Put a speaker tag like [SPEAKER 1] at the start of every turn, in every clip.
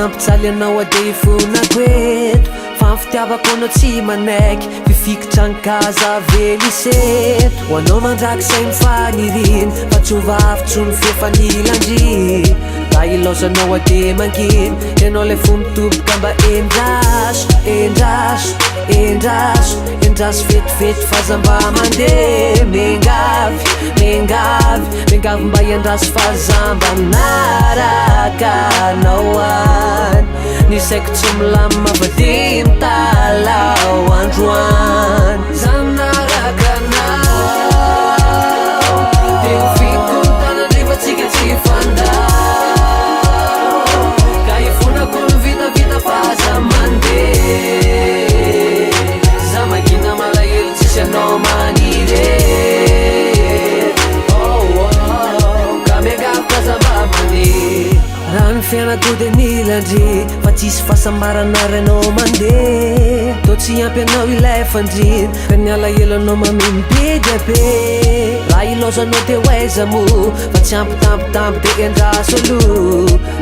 [SPEAKER 1] nampitsaly anao ade fonako eto fa ny fitiavako anao tsy manaiky fifikitra ny kaza veliseto ho anao mandrakizay mifaniriny fa tsy hovavitso ny fefanilandry raha ilaozanao ade manginy ianao le fo mitoboka mba endraso endraso endraso endraso vetivety fazamba mandeha mengavy mengavy mengavy mba iandraso fazamba naraka anao any ny saiko tsy milama vady mitalao androany zany naraka anao de ho fikontanandrivatsika tsy fandao ka ifonako ny vitavita faza mandeha za magina malahelo tsisy anao maniry ka mengavy fazamba mandeha raha ny fianatody nilandry fa tsisy fahasambarana ranao mandeha to tsy ampy anao ilay fandrina ka ny alahelo anao mamimbidy be raha ilaozanao de hoaiza mo fa tsy ampitampitampy de endraso alo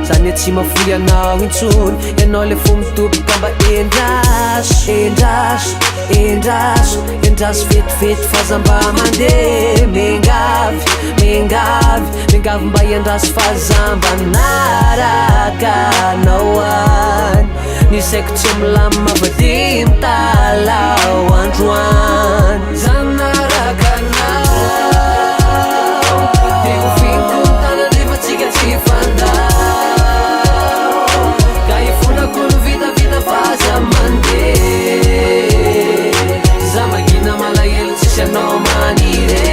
[SPEAKER 1] zany tsy mafoy anao intsony ianao le fo mitoboka mba endraso endraso endraso endraso vetivety fazamba mandeha mengavy mengavy mengavy mba iandraso fazamba naraka anao any ny saiko tsy milama vady mitalao androany zany naraka anao de ho fikontanandrivatsika tsy fandao ka ifonako ny vitavita faza mandeha za magina malahelo tsisy anao maniry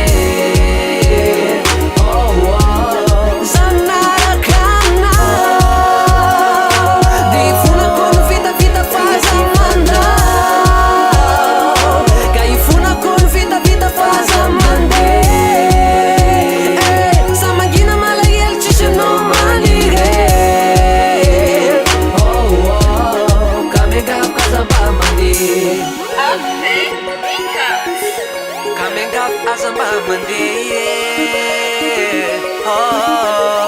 [SPEAKER 1] Coming up as a mama, yeah. Oh.